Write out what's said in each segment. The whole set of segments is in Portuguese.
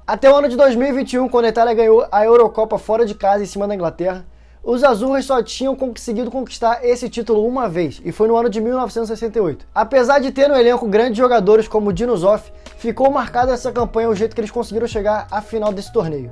Até o ano de 2021, quando a Itália ganhou a Eurocopa fora de casa em cima da Inglaterra, os azzurros só tinham conseguido conquistar esse título uma vez, e foi no ano de 1968. Apesar de ter no elenco grandes jogadores como Dino Zoff, ficou marcada essa campanha o jeito que eles conseguiram chegar à final desse torneio.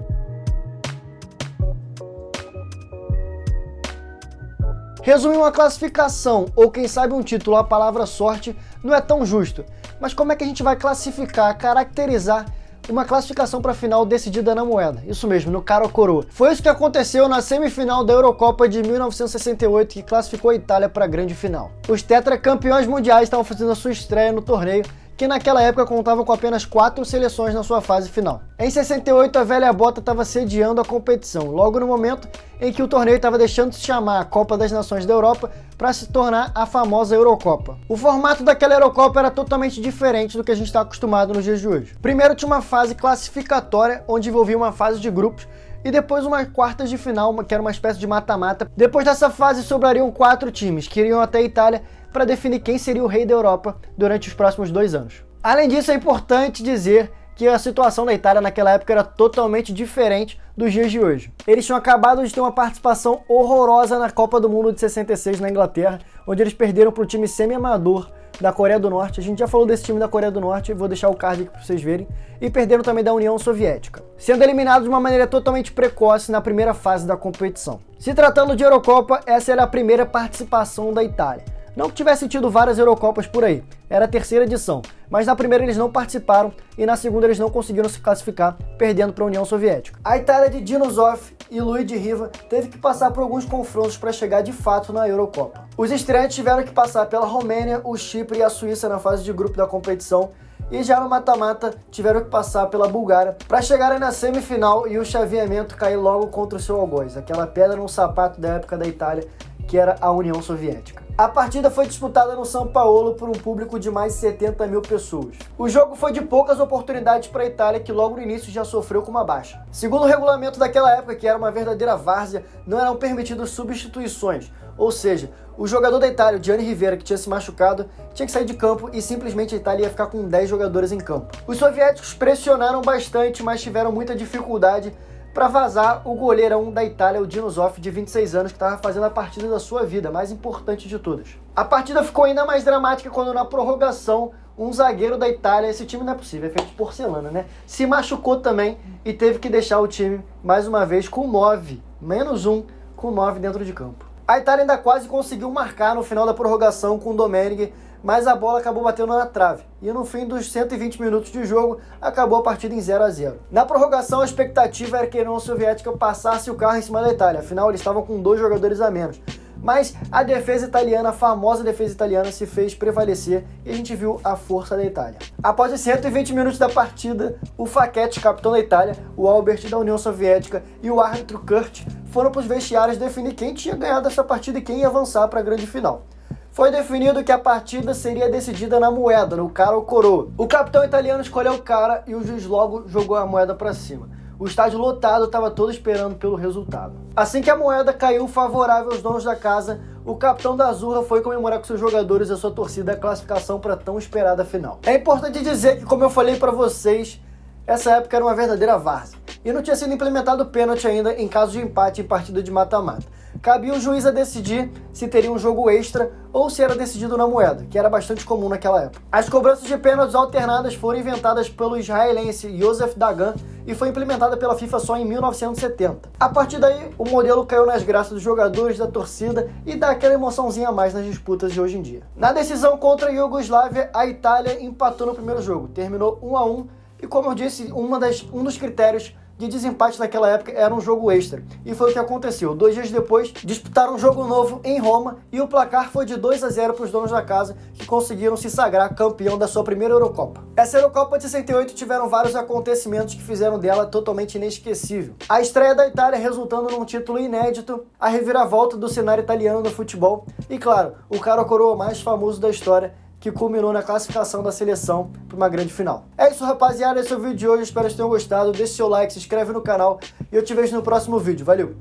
Resumir uma classificação, ou quem sabe um título, a palavra sorte, não é tão justo. Mas como é que a gente vai classificar, caracterizar uma classificação para a final decidida na moeda? Isso mesmo, no cara ou coroa. Foi isso que aconteceu na semifinal da Eurocopa de 1968, que classificou a Itália para a grande final. Os tetracampeões mundiais estavam fazendo a sua estreia no torneio, que naquela época contava com apenas 4 seleções na sua fase final. Em 68, a velha bota estava sediando a competição, logo no momento em que o torneio estava deixando de se chamar a Copa das Nações da Europa para se tornar a famosa Eurocopa. O formato daquela Eurocopa era totalmente diferente do que a gente está acostumado nos dias de hoje. Primeiro tinha uma fase classificatória, onde envolvia uma fase de grupos, e depois uma quartas de final, que era uma espécie de mata-mata. Depois dessa fase sobrariam 4 times, que iriam até a Itália para definir quem seria o rei da Europa durante os próximos 2 anos. Além disso, é importante dizer que a situação da Itália naquela época era totalmente diferente dos dias de hoje. Eles tinham acabado de ter uma participação horrorosa na Copa do Mundo de 66 na Inglaterra, onde eles perderam para o time semi-amador da Coreia do Norte. A gente já falou desse time da Coreia do Norte, vou deixar o card aqui para vocês verem. E perderam também da União Soviética, sendo eliminados de uma maneira totalmente precoce na primeira fase da competição. Se tratando de Eurocopa, essa era a primeira participação da Itália. Não que tivesse tido várias Eurocopas por aí, era a 3ª edição, mas na primeira eles não participaram e na segunda eles não conseguiram se classificar, perdendo para a União Soviética. A Itália de Dino Zoff e Luigi Riva teve que passar por alguns confrontos para chegar de fato na Eurocopa. Os estreantes tiveram que passar pela Romênia, o Chipre e a Suíça na fase de grupo da competição, e já no mata-mata tiveram que passar pela Bulgária para chegarem na semifinal e o chaveamento cair logo contra o seu algoz, aquela pedra no sapato da época da Itália, que era a União Soviética. A partida foi disputada no São Paulo por um público de mais de 70 mil pessoas. O jogo foi de poucas oportunidades para a Itália, que logo no início já sofreu com uma baixa. Segundo o regulamento daquela época, que era uma verdadeira várzea, não eram permitidas substituições. Ou seja, o jogador da Itália, o Gianni Rivera, que tinha se machucado, tinha que sair de campo e simplesmente a Itália ia ficar com 10 jogadores em campo. Os soviéticos pressionaram bastante, mas tiveram muita dificuldade para vazar o goleirão da Itália, o Dino Zoff, de 26 anos, que estava fazendo a partida da sua vida, mais importante de todas. A partida ficou ainda mais dramática quando na prorrogação, um zagueiro da Itália, esse time não é possível, é feito de porcelana, né? Se machucou também e teve que deixar o time, mais uma vez, com 9, menos 1, com 9 dentro de campo. A Itália ainda quase conseguiu marcar no final da prorrogação com o Domenech, mas a bola acabou batendo na trave. E no fim dos 120 minutos de jogo, acabou a partida em 0-0. Na prorrogação, a expectativa era que a União Soviética passasse o carro em cima da Itália. Afinal, eles estavam com 2 jogadores a menos. Mas a defesa italiana, a famosa defesa italiana, se fez prevalecer e a gente viu a força da Itália. Após os 120 minutos da partida, o Facchetti, capitão da Itália, o Albert da União Soviética e o árbitro Kurt foram para os vestiários definir quem tinha ganhado essa partida e quem ia avançar para a grande final. Foi definido que a partida seria decidida na moeda, no cara ou coroa. O capitão italiano escolheu o cara e o juiz logo jogou a moeda para cima. O estádio lotado estava todo esperando pelo resultado. Assim que a moeda caiu favorável aos donos da casa, o capitão da Azzurra foi comemorar com seus jogadores e a sua torcida a classificação para a tão esperada final. É importante dizer que, como eu falei para vocês, essa época era uma verdadeira várzea. E não tinha sido implementado o pênalti ainda em caso de empate em partida de mata-mata. Cabia o juiz a decidir se teria um jogo extra ou se era decidido na moeda, que era bastante comum naquela época. As cobranças de pênaltis alternadas foram inventadas pelo israelense Joseph Dagan e foi implementada pela FIFA só em 1970. A partir daí, o modelo caiu nas graças dos jogadores, da torcida e dá aquela emoçãozinha a mais nas disputas de hoje em dia. Na decisão contra a Iugoslávia, a Itália empatou no primeiro jogo, terminou 1-1 e, como eu disse, um dos critérios de desempate naquela época era um jogo extra. E foi o que aconteceu. 2 dias depois, disputaram um jogo novo em Roma e o placar foi de 2-0 para os donos da casa, que conseguiram se sagrar campeão da sua primeira Eurocopa. Essa Eurocopa de 68 tiveram vários acontecimentos que fizeram dela totalmente inesquecível. A estreia da Itália resultando num título inédito, a reviravolta do cenário italiano no futebol e, claro, o cara coroa mais famoso da história, que culminou na classificação da seleção para uma grande final. É isso, rapaziada, esse é o vídeo de hoje, espero que vocês tenham gostado, deixe seu like, se inscreve no canal e eu te vejo no próximo vídeo, valeu!